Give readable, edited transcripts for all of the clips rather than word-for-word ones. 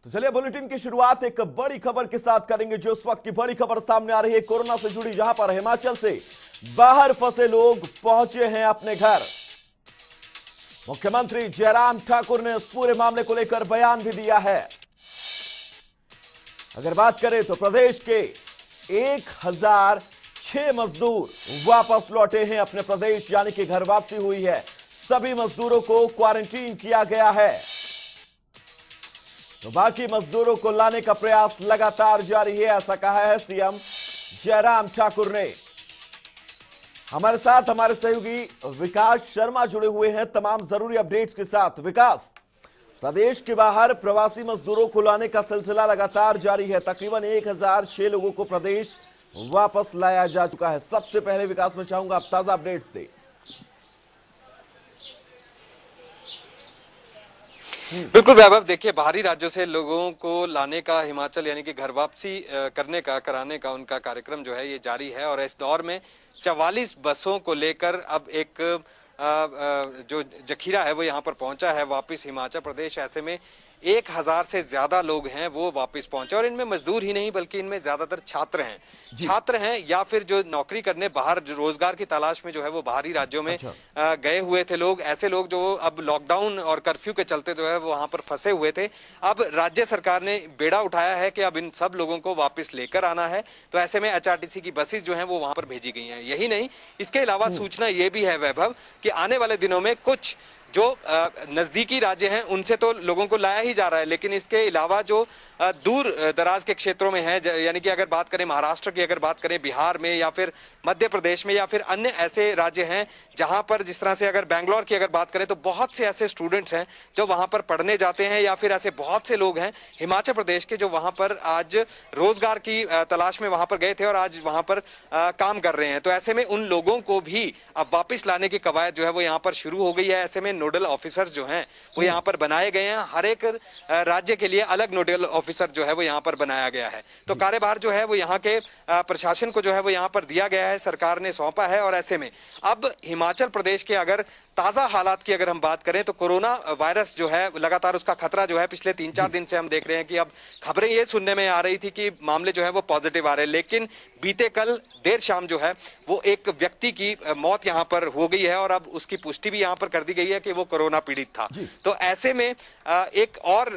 तो चलिए बुलेटिन की शुरुआत एक बड़ी खबर के साथ करेंगे। जो इस वक्त की बड़ी खबर सामने आ रही है कोरोना से जुड़ी, जहां पर हिमाचल से बाहर फंसे लोग पहुंचे हैं अपने घर। मुख्यमंत्री जयराम ठाकुर ने इस पूरे मामले को लेकर बयान भी दिया है। अगर बात करें तो प्रदेश के 1006 मजदूर वापस लौटे हैं अपने प्रदेश, यानी कि घर वापसी हुई है। सभी मजदूरों को क्वारंटीन किया गया है, तो बाकी मजदूरों को लाने का प्रयास लगातार जारी है, ऐसा कहा है सीएम जयराम ठाकुर ने। हमारे साथ हमारे सहयोगी विकास शर्मा जुड़े हुए हैं तमाम जरूरी अपडेट्स के साथ। विकास, प्रदेश के बाहर प्रवासी मजदूरों को लाने का सिलसिला लगातार जारी है। तकरीबन 1006 लोगों को प्रदेश वापस लाया जा चुका है। सबसे पहले विकास में चाहूंगा आप ताजा अपडेट्स दें। बिल्कुल वैभव, देखिए बाहरी राज्यों से लोगों को लाने का हिमाचल यानी कि घर वापसी कराने का उनका कार्यक्रम जो है ये जारी है। और इस दौर में 44 बसों को लेकर अब एक जो जखीरा है वो यहाँ पर पहुंचा है वापस हिमाचल प्रदेश। ऐसे में 1000 से ज्यादा लोग हैं वो वापस पहुंचे, और इनमें मजदूर ही नहीं बल्कि इनमें ज्यादातर छात्र हैं या फिर जो नौकरी करने बाहर रोजगार की तलाश में जो है वो बाहरी राज्यों में गए हुए थे लोग। ऐसे लोग जो अब लॉकडाउन और कर्फ्यू के चलते जो है वो वहां पर फंसे हुए थे। अब राज्य सरकार ने बेड़ा उठाया है कि अब इन सब लोगों को वापस लेकर आना है। तो ऐसे में HRTC की बसेस जो है वो वहां पर भेजी गई हैं। यही नहीं, इसके अलावा सूचना ये भी है वैभव कि आने वाले दिनों में कुछ जो नजदीकी राज्य हैं उनसे तो लोगों को लाया ही जा रहा है, लेकिन इसके अलावा जो दूर दराज के क्षेत्रों में है, यानी कि अगर बात करें महाराष्ट्र की, अगर बात करें बिहार में या फिर मध्य प्रदेश में या फिर अन्य ऐसे राज्य हैं जहां पर जिस तरह से अगर बैंगलोर की अगर बात करें तो बहुत से ऐसे स्टूडेंट्स हैं जो वहां पर पढ़ने जाते हैं, या फिर ऐसे बहुत से लोग हैं हिमाचल प्रदेश के जो वहां पर आज रोजगार की तलाश में वहां पर गए थे और आज वहां पर काम कर रहे हैं। तो ऐसे में उन लोगों को भी अब वापिस लाने की कवायद जो है वो यहाँ पर शुरू हो गई है। ऐसे में नोडल ऑफिसर जो हैं वो यहाँ पर बनाए गए हैं। हर एक राज्य के लिए अलग नोडल ऑफिसर जो है वो यहाँ पर बनाया गया है। तो कार्यभार जो है वो यहाँ के प्रशासन को जो है वो यहाँ पर दिया गया है, सरकार ने सौंपा है। और ऐसे में अब हिमाचल प्रदेश के अगर ताजा हालात की अगर हम बात करें तो कोरोना वायरस जो है लगातार उसका खतरा जो है पिछले 3-4 दिन से हम देख रहे हैं कि अब खबरें ये सुनने में आ रही थी कि मामले जो है वो पॉजिटिव आ रहे हैं, लेकिन बीते कल देर शाम जो है वो एक व्यक्ति की मौत यहाँ पर हो गई है और अब उसकी पुष्टि भी यहाँ पर कर दी गई है कि वो कोरोना पीड़ित था। तो ऐसे में एक और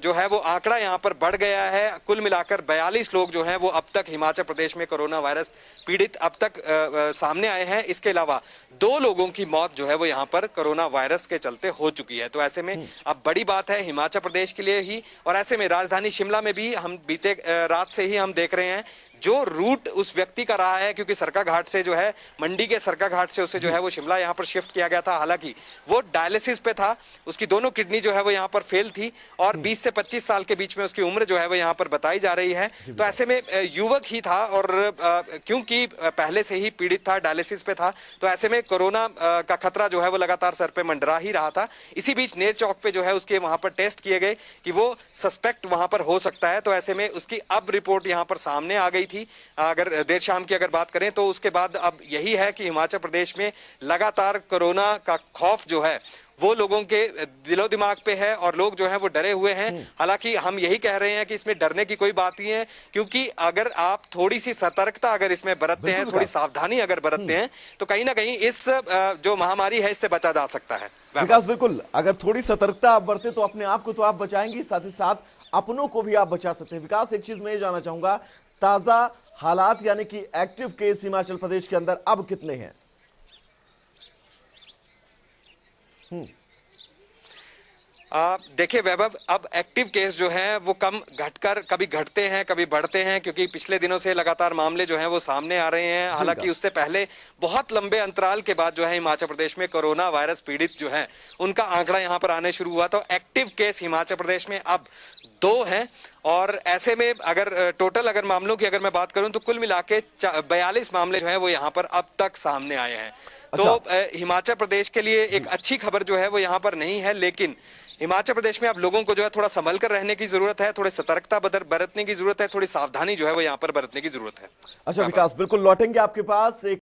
जो है वो आंकड़ा यहाँ पर बढ़ गया है। कुल मिलाकर 42 लोग जो हैं वो अब तक हिमाचल प्रदेश में कोरोना वायरस पीड़ित अब तक सामने आए हैं। इसके अलावा 2 लोगों की मौत जो है वो यहाँ पर कोरोना वायरस के चलते हो चुकी है। तो ऐसे में अब बड़ी बात है हिमाचल प्रदेश के लिए ही। और ऐसे में राजधानी शिमला में भी हम बीते रात से ही हम देख रहे हैं जो रूट उस व्यक्ति का रहा है, क्योंकि सरका घाट से जो है मंडी के सरका घाट से उसे जो है वो शिमला यहाँ पर शिफ्ट किया गया था। हालांकि वो डायलिसिस पे था, उसकी दोनों किडनी जो है वो यहाँ पर फेल थी और 20 से 25 साल के बीच में उसकी उम्र जो है वो यहाँ पर बताई जा रही है। तो ऐसे में युवक ही था और क्योंकि पहले से ही पीड़ित था, डायलिसिस पे था, तो ऐसे में कोरोना का खतरा जो है वो लगातार सर पे मंडरा ही रहा था। इसी बीच नेर चौक पे जो है उसके वहां पर टेस्ट किए गए कि वो सस्पेक्ट वहां पर हो सकता है। तो ऐसे में उसकी अब रिपोर्ट यहाँ पर सामने आ गई थी। अगर देर शाम की अगर बात करें तो उसके बाद अब यही है कि हिमाचल प्रदेश में लगातार कोरोना का खौफ जो है वो लोगों के दिलो दिमाग पे है और लोग जो हैं वो डरे हुए हैं। हालांकि हम यही कह रहे हैं कि इसमें डरने की कोई बात नहीं है, क्योंकि अगर आप थोड़ी सी सतर्कता अगर इसमें बरतते हैं, थोड़ी सावधानी अगर बरतते हैं तो कहीं ना कहीं इस जो महामारी है इससे बचा जा सकता है। विकास, बिल्कुल, अगर थोड़ी सतर्कता आप बरते तो अपने आप को तो आप बचाएंगे, साथ ही साथ अपनों को भी आप बचा सकते हैं। विकास, एक चीज मैं ये जानना चाहूंगा, ताजा हालात यानी कि एक्टिव केस हिमाचल प्रदेश के अंदर अब कितने हैं? देखिए वैभव, अब एक्टिव केस जो हैं वो कम घटकर कभी घटते हैं कभी बढ़ते हैं, क्योंकि पिछले दिनों से लगातार मामले जो हैं वो सामने आ रहे हैं। हालांकि उससे पहले बहुत लंबे अंतराल के बाद जो है हिमाचल प्रदेश में कोरोना वायरस पीड़ित जो है उनका आंकड़ा यहाँ पर आने शुरू हुआ। तो एक्टिव केस हिमाचल प्रदेश में अब 2 हैं। और ऐसे में अगर टोटल अगर मामलों की अगर मैं बात करूं तो कुल मिला के 42 मामले जो है वो यहाँ पर अब तक सामने आए हैं। तो हिमाचल प्रदेश के लिए एक अच्छी खबर जो है वो यहाँ पर नहीं है, लेकिन हिमाचल प्रदेश में अब लोगों को जो है थोड़ा संभल कर रहने की जरूरत है, थोड़ी सतर्कता बरतने की जरूरत है, थोड़ी सावधानी जो है वो यहाँ पर बरतने की जरूरत है। अच्छा विकास, बिल्कुल लौटेंगे आपके पास। एक